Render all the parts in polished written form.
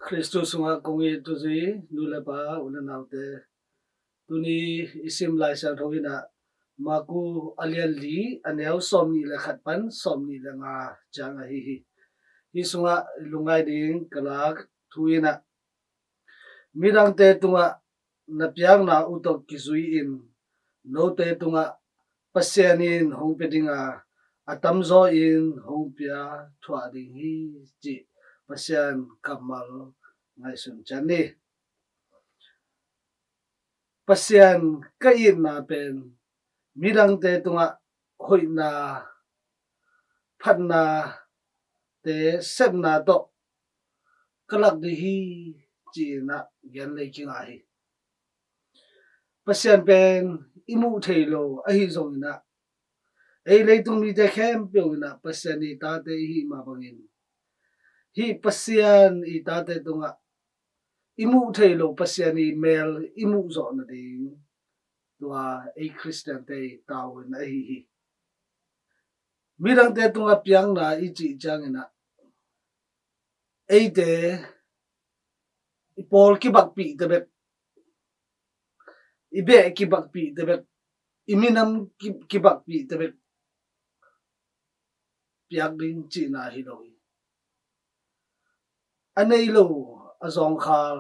Christus nga kongi tuzi nula pa unanaute tuni isim lai sang thawina maku alian li anew somni la khatpan somni la nga changa hi sunga lungai ding kalak thuina mirang te tunga napiang na utok kizui in no te tunga pasianin hongpedinga atamzo in hongpia thwa ding hi chi pasian kamal ngai sun chani pasian kai na pen mirang te tunga hoina phatna te sepna to kalak de hi chi na gen le ki nga hi pasian pen imu thailo a hi zong na ei leitung mi te khem pe na pasian ni ta te hi ma bangin hi pasian I ta te tunga imu thailo pasian ni mel imu zo na ding tua ei Christian te tau na hi mirang te tunga piang na I chi chang na ei te Paul ki bak pi te bet ibe ki bak pi te bet iminam ki bak pi te bet piak ding chi na hi lo anei lo azong khal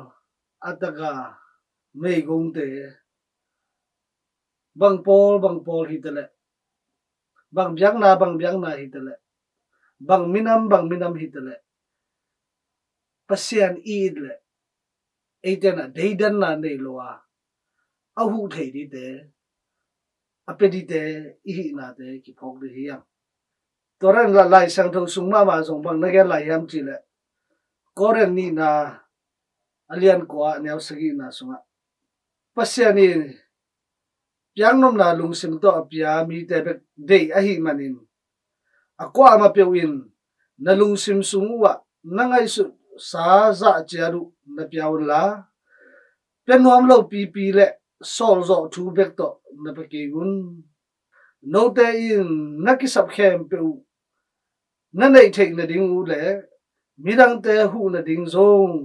ataga mei gong te bang Paul hi te le bang biang na hi te le bang minam hi te le pasian I le ei te na deidan na nei lo a hu thei di te apedi te I na te ki phok de hi yang toran la lai sang tho sung ma zong bang na ge lai yam chi le koren ni na alian kwa nyaw sagi na sunga pasiani piang nom na lung sim to apia mi te bek dei a hi manin akwa ma pewin na lung sim sungwa nangai su sa za chiaru na piaun la penuam lo pi le sol zo thu bek to na pa ke gun no te in nakisap khem pe na nei thei na ding u le mirang te hu na ding zong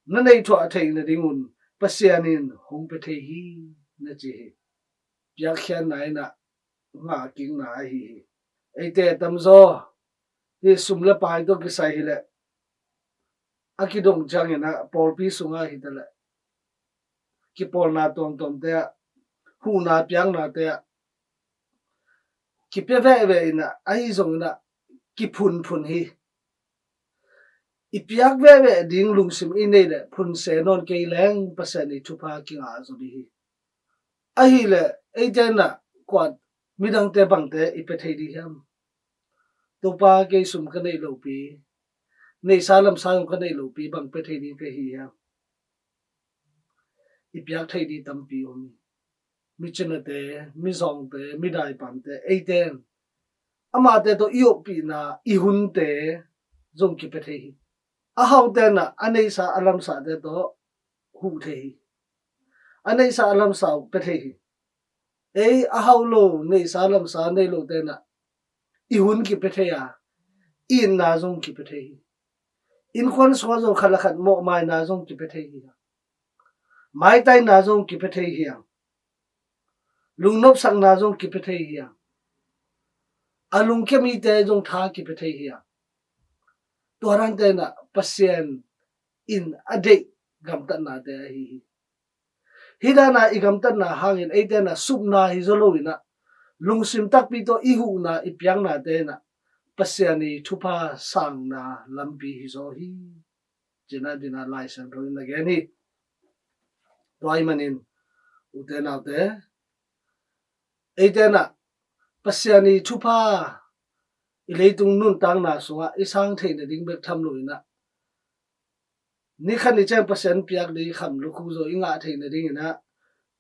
na nei thwa thei na ding un pasianin hong pe thei hi na chi piak khian nai na nga king na hi ei te tamzo hi sumla pai to ki sai hi le akidong chang na Paul pi sunga hi ta le ki Paul na tom te hu na piang na te ki pe ve na ai zong na ki phun hi ipiak ve ding lungsim I nei le phun se non ke leng pasani thupa ki nga zo di hi a hi le ei te na kwat midang te bang te I pe thei di ham to pa ke sum ka nei lo pi nei salam sa ka nei lo pi bang pe thei di ke hi ham ipiak thei di tam pi om mi chena te mi zong te mi dai pam te ei ten ama te to io pi na I hun te zong ki pe thei hi a hau te na anei sa alam sa te to hu thei anei sa alam sa pe thei hi ei a hau lo nei sa alam sa nei lo te na I hun ki pe thei in na zong ki pe thei in khon so zo khala khat mo mai na zong ki pe thei hi mai tai na zong ki pe thei hi lung nop sang na zong ki pe thei hi alung ke mi te zong tha ki pe thei hi toran te na pasien in ade gam ta na te hi hidana igam ta na hangin ei te na sup na hi zolo ina lung sim tak pi to I hu na I piang na te na pasiani thupa sang na lampi hi zo hi jina dina lai san ro na ge ni toy manin ute na te ei te na pasiani thupa I leitung nun tang na sunga isang thei na ding bek tham lo ina ni khan ni chang pasian piak dei kham lu khu zo inga thei na ding ina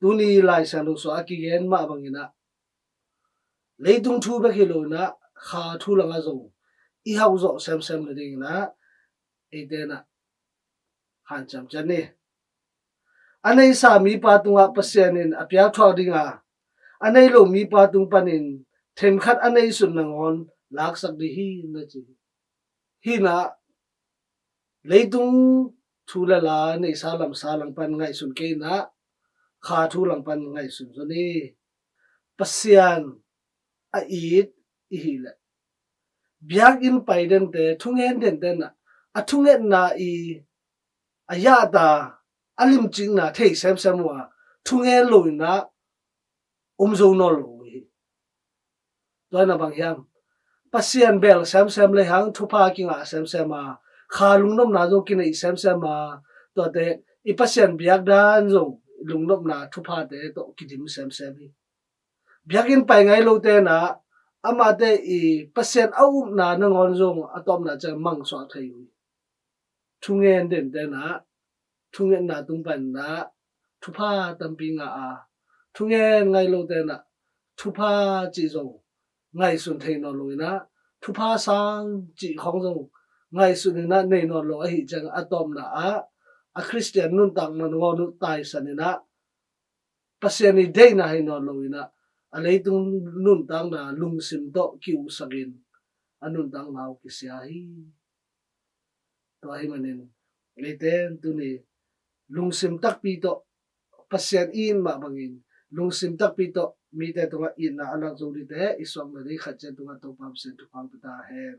tuni lai san lo so aki gen ma bang ina leitung thu bek hi lo na kha thu langa zo I hau zo sem na ding na ei te na han cham chan ni anei sa mi pa tunga pasianin apia thwa dinga anei lo mi pa tung panin them khat anei sun nangon lak sak di hi na chi hi na leitung thu la la nei sa lang pan ngai sun ke na kha thu lang pan ngai sun zo ni pasian a it I hi la biak in pai den te thungen den ten na a thungen na I aya ta alim ching na thei sem sem wa thungen lo na zo no lo hi to na bang yam pasian bel sem sem le hang thupa kinga sem sem ma kha lungnom na zo kin I sem sem ma to te I pasian biak dan zo lungnom na thupa te to kidim sem sem hi biakin pai ngai lo te na ama te I pasian au na na ngon zong atom na cha mang swa thai hu thungen den te na thungen na tung pan na thupa tampi nga a thungen ngai lo te na thupa chi zo ngai sun thei no lo na thupa sang chi khong zo ngai sun na nei no lo a hi chang atom na a Christian nun tang na ngo nu tai san na pasian ni dei na hi no lo na alei tung nun tang na lung sim to kiu sagin anun tang nau ki sia hi to ai manin leiten tu ni lung sim tak pi to pasian in ma bangin lung sim tak pi to mi te tunga in na anak zo di te iswang na dei khat chen tunga to pam sen tu pam ta hen